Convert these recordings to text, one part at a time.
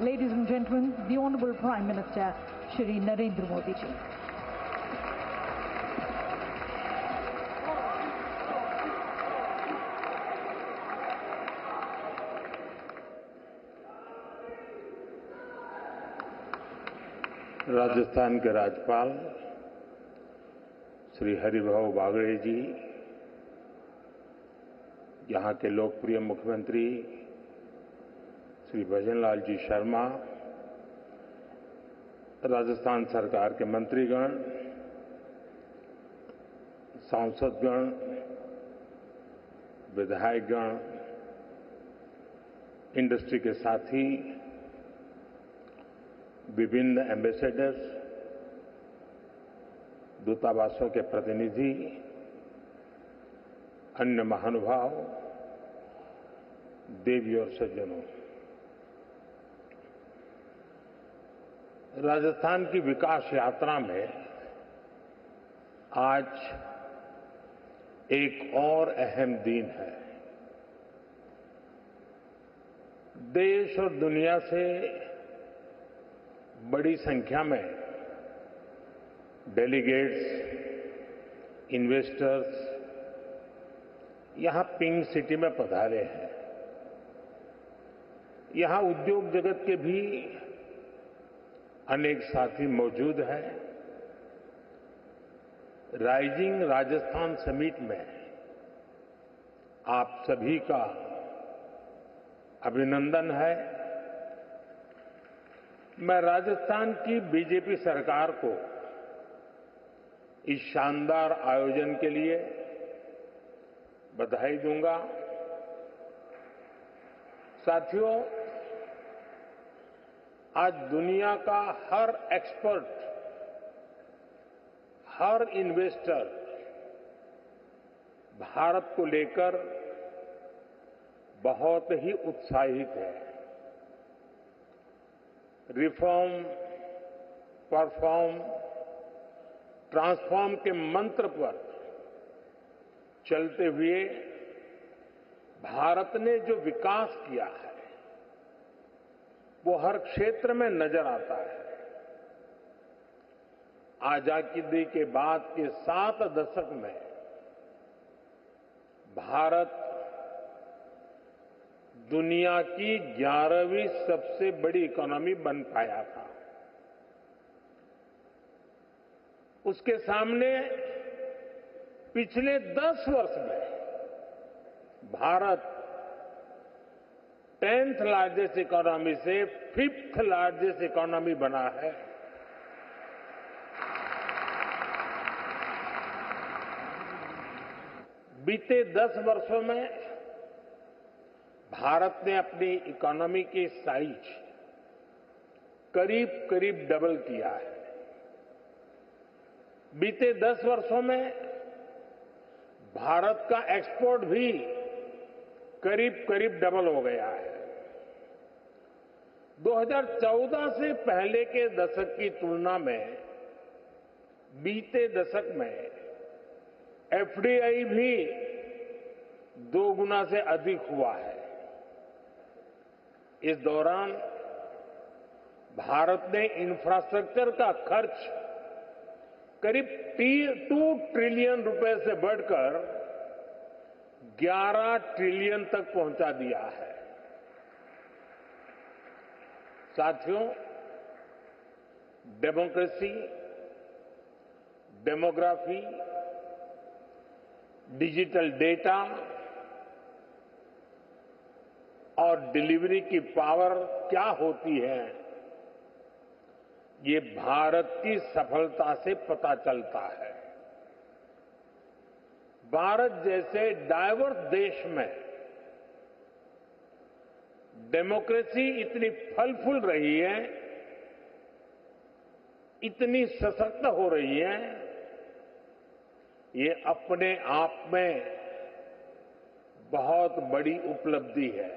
Ladies and gentlemen, the Honorable Prime Minister, Shri Narendra Modi ji. Rajasthan के राज्यपाल श्री हरिभाऊ बागड़े जी, यहाँ के लोकप्रिय मुख्यमंत्री श्री भजनलाल जी शर्मा, राजस्थान सरकार के मंत्रीगण, सांसदगण, विधायकगण, इंडस्ट्री के साथी, विभिन्न एम्बेसडर्स, दूतावासों के प्रतिनिधि, अन्य महानुभाव, देवी और सज्जनों, राजस्थान की विकास यात्रा में आज एक और अहम दिन है। देश और दुनिया से बड़ी संख्या में डेलीगेट्स, इन्वेस्टर्स यहां पिंक सिटी में पधारे हैं। यहां उद्योग जगत के भी अनेक साथी मौजूद हैं। राइजिंग राजस्थान समिट में आप सभी का अभिनंदन है। मैं राजस्थान की बीजेपी सरकार को इस शानदार आयोजन के लिए बधाई दूंगा। साथियों, आज दुनिया का हर एक्सपर्ट, हर इन्वेस्टर भारत को लेकर बहुत ही उत्साहित है। रिफॉर्म, परफॉर्म, ट्रांसफॉर्म के मंत्र पर चलते हुए भारत ने जो विकास किया है वो हर क्षेत्र में नजर आता है। आजादी के बाद के 7 दशक में भारत दुनिया की 11वीं सबसे बड़ी इकोनॉमी बन पाया था। उसके सामने पिछले 10 वर्ष में भारत 10th लार्जेस्ट इकोनॉमी से 5th लार्जेस्ट इकोनॉमी बना है। बीते 10 वर्षों में भारत ने अपनी इकोनॉमी की साइज करीब करीब डबल किया है। बीते 10 वर्षों में भारत का एक्सपोर्ट भी करीब करीब डबल हो गया है। 2014 से पहले के दशक की तुलना में बीते दशक में एफडीआई भी 2 गुना से अधिक हुआ है। इस दौरान भारत ने इंफ्रास्ट्रक्चर का खर्च करीब 2 ट्रिलियन रुपए से बढ़कर 11 ट्रिलियन तक पहुंचा दिया है। साथियों, डेमोक्रेसी, डेमोग्राफी, डिजिटल डेटा और डिलीवरी की पावर क्या होती है, ये भारत की सफलता से पता चलता है। भारत जैसे डाइवर्स देश में डेमोक्रेसी इतनी फल फूल रही है, इतनी सशक्त हो रही है, ये अपने आप में बहुत बड़ी उपलब्धि है।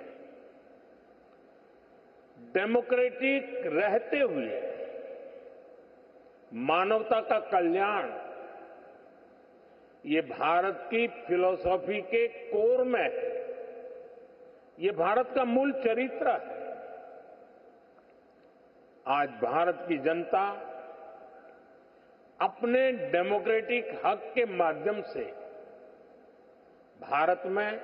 डेमोक्रेटिक रहते हुए मानवता का कल्याण, ये भारत की फिलॉसफी के कोर में है। ये भारत का मूल चरित्र है। आज भारत की जनता अपने डेमोक्रेटिक हक के माध्यम से भारत में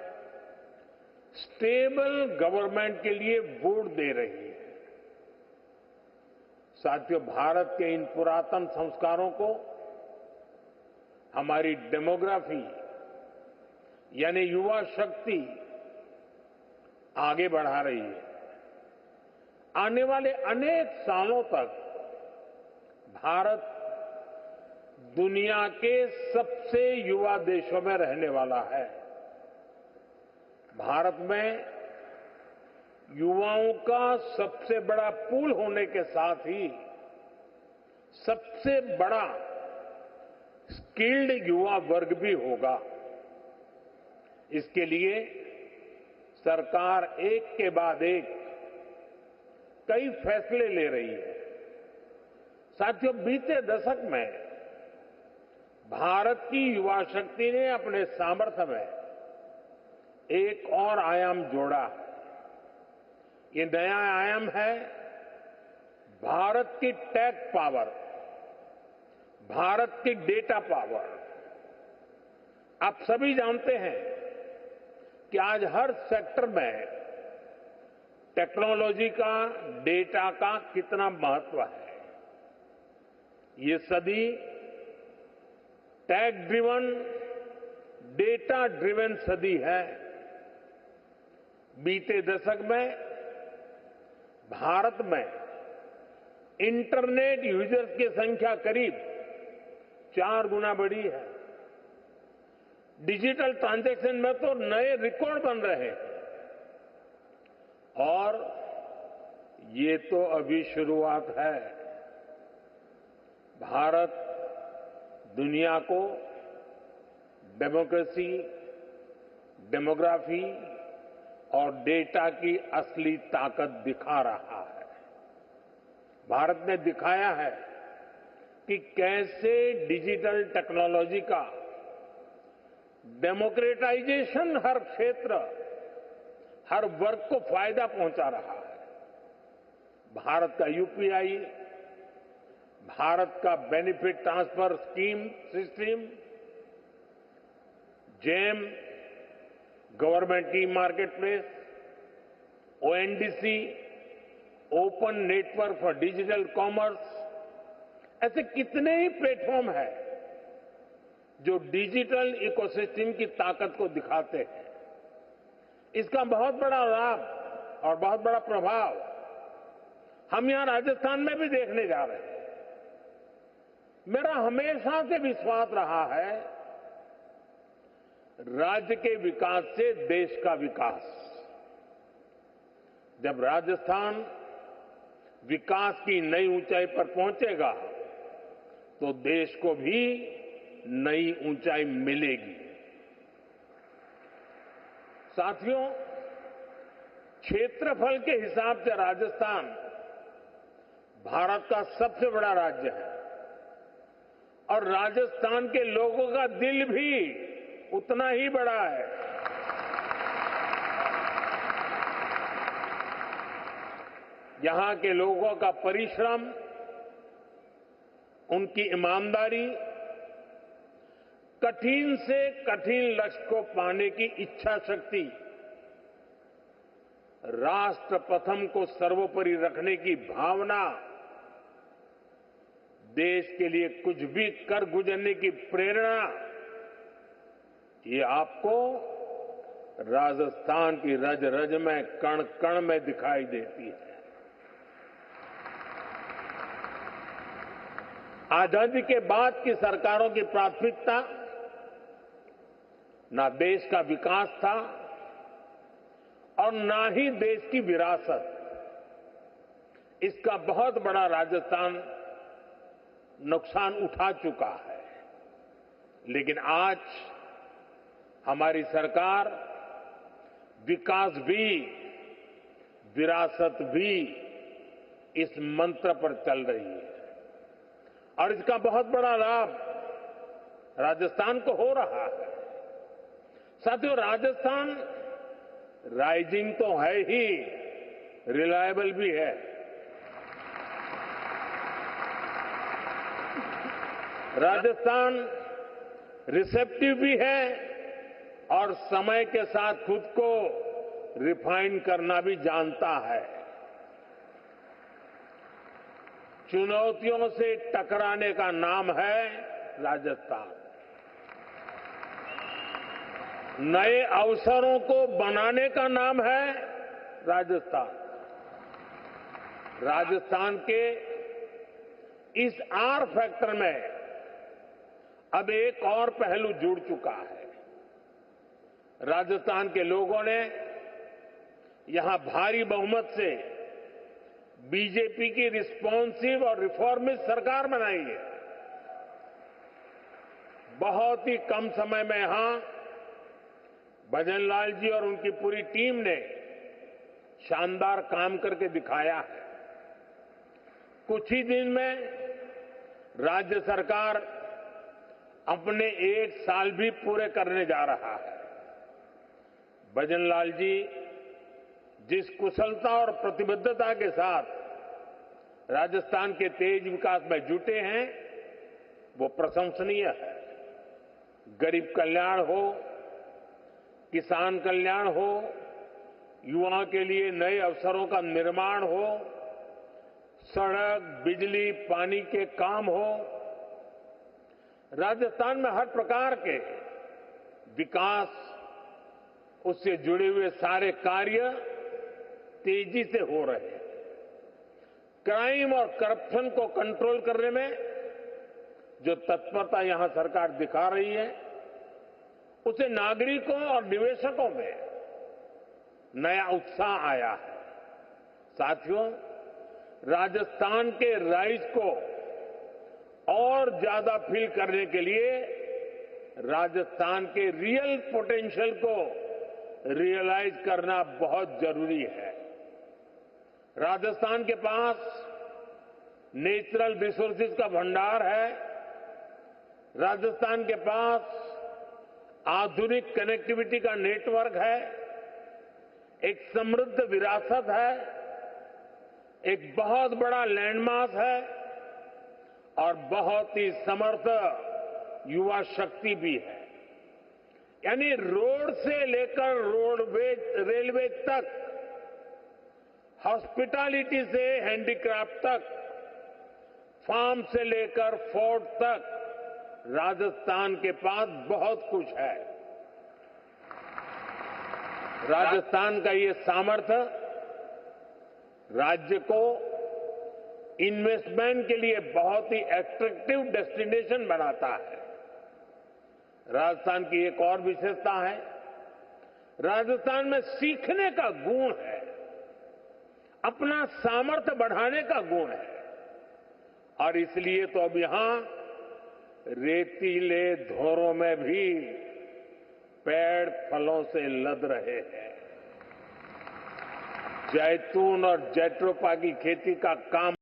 स्टेबल गवर्नमेंट के लिए वोट दे रही है। साथियों, भारत के इन पुरातन संस्कारों को हमारी डेमोग्राफी यानी युवा शक्ति आगे बढ़ा रही है। आने वाले अनेक सालों तक भारत दुनिया के सबसे युवा देशों में रहने वाला है। भारत में युवाओं का सबसे बड़ा पूल होने के साथ ही सबसे बड़ा स्किल्ड युवा वर्ग भी होगा। इसके लिए सरकार एक के बाद एक कई फैसले ले रही है। साथियों, बीते दशक में भारत की युवा शक्ति ने अपने सामर्थ्य में एक और आयाम जोड़ा। ये नया आयाम है भारत की टेक पावर, भारत की डेटा पावर। आप सभी जानते हैं कि आज हर सेक्टर में टेक्नोलॉजी का, डेटा का कितना महत्व है। ये सदी टेक ड्रिवन, डेटा ड्रिवन सदी है। बीते दशक में भारत में इंटरनेट यूजर्स की संख्या करीब 4 गुना बढ़ी है। डिजिटल ट्रांजैक्शन में तो नए रिकॉर्ड बन रहे हैं। और ये तो अभी शुरुआत है। भारत दुनिया को डेमोक्रेसी, डेमोग्राफी और डेटा की असली ताकत दिखा रहा है। भारत ने दिखाया है कि कैसे डिजिटल टेक्नोलॉजी का डेमोक्रेटाइजेशन हर क्षेत्र, हर वर्ग को फायदा पहुंचा रहा है। भारत का यूपीआई, भारत का benefit transfer scheme system, GeM, government e market place, ONDC, open network for digital commerce, ऐसे कितने ही प्लेटफॉर्म हैं जो डिजिटल इकोसिस्टम की ताकत को दिखाते हैं। इसका बहुत बड़ा लाभ और बहुत बड़ा प्रभाव हम यहां राजस्थान में भी देखने जा रहे हैं। मेरा हमेशा से विश्वास रहा है, राज्य के विकास से देश का विकास। जब राजस्थान विकास की नई ऊंचाई पर पहुंचेगा तो देश को भी नई ऊंचाई मिलेगी। साथियों, क्षेत्रफल के हिसाब से राजस्थान भारत का सबसे बड़ा राज्य है और राजस्थान के लोगों का दिल भी उतना ही बड़ा है। यहां के लोगों का परिश्रम, उनकी ईमानदारी, कठिन से कठिन लक्ष्य को पाने की इच्छा शक्ति, राष्ट्र प्रथम को सर्वोपरि रखने की भावना, देश के लिए कुछ भी कर गुजरने की प्रेरणा, ये आपको राजस्थान की रज रज में, कण कण में दिखाई देती है। आजादी के बाद की सरकारों की प्राथमिकता ना देश का विकास था और ना ही देश की विरासत। इसका बहुत बड़ा राजस्थान नुकसान उठा चुका है। लेकिन आज हमारी सरकार विकास भी, विरासत भी, इस मंत्र पर चल रही है और इसका बहुत बड़ा लाभ राजस्थान को हो रहा है। साथियों, राजस्थान राइजिंग तो है ही, रिलायबल भी है। राजस्थान रिसेप्टिव भी है और समय के साथ खुद को रिफाइन करना भी जानता है। चुनौतियों से टकराने का नाम है राजस्थान। नए अवसरों को बनाने का नाम है राजस्थान। राजस्थान के इस आर फैक्टर में अब एक और पहलू जुड़ चुका है। राजस्थान के लोगों ने यहां भारी बहुमत से बीजेपी की रिस्पॉन्सिव और रिफॉर्मिस्ट सरकार बनाई है। बहुत ही कम समय में यहां भजनलाल जी और उनकी पूरी टीम ने शानदार काम करके दिखाया है। कुछ ही दिन में राज्य सरकार अपने 1 साल भी पूरे करने जा रहा है। भजनलाल जी जिस कुशलता और प्रतिबद्धता के साथ राजस्थान के तेज विकास में जुटे हैं, वो प्रशंसनीय है। गरीब कल्याण हो, किसान कल्याण हो, युवाओं के लिए नए अवसरों का निर्माण हो, सड़क, बिजली, पानी के काम हो, राजस्थान में हर प्रकार के विकास, उससे जुड़े हुए सारे कार्य तेजी से हो रहे हैं। क्राइम और करप्शन को कंट्रोल करने में जो तत्परता यहां सरकार दिखा रही है, उसे नागरिकों और निवेशकों में नया उत्साह आया है। साथियों, राजस्थान के राइज को और ज्यादा फील करने के लिए राजस्थान के रियल पोटेंशियल को रियलाइज करना बहुत जरूरी है। राजस्थान के पास नेचुरल रिसोर्सेज का भंडार है। राजस्थान के पास आधुनिक कनेक्टिविटी का नेटवर्क है। एक समृद्ध विरासत है। एक बहुत बड़ा लैंडमास है और बहुत ही समर्थ युवा शक्ति भी है। यानी रोड से लेकर रेलवे तक, हॉस्पिटैलिटी से हैंडीक्राफ्ट तक, फार्म से लेकर फोर्ट तक राजस्थान के पास बहुत कुछ है। राजस्थान का ये सामर्थ्य राज्य को इन्वेस्टमेंट के लिए बहुत ही एट्रैक्टिव डेस्टिनेशन बनाता है। राजस्थान की एक और विशेषता है, राजस्थान में सीखने का गुण है, अपना सामर्थ्य बढ़ाने का गुण है। और इसलिए तो अब यहां रेतीले धोरों में भी पेड़ फलों से लद रहे हैं। जैतून और जैट्रोपा की खेती का काम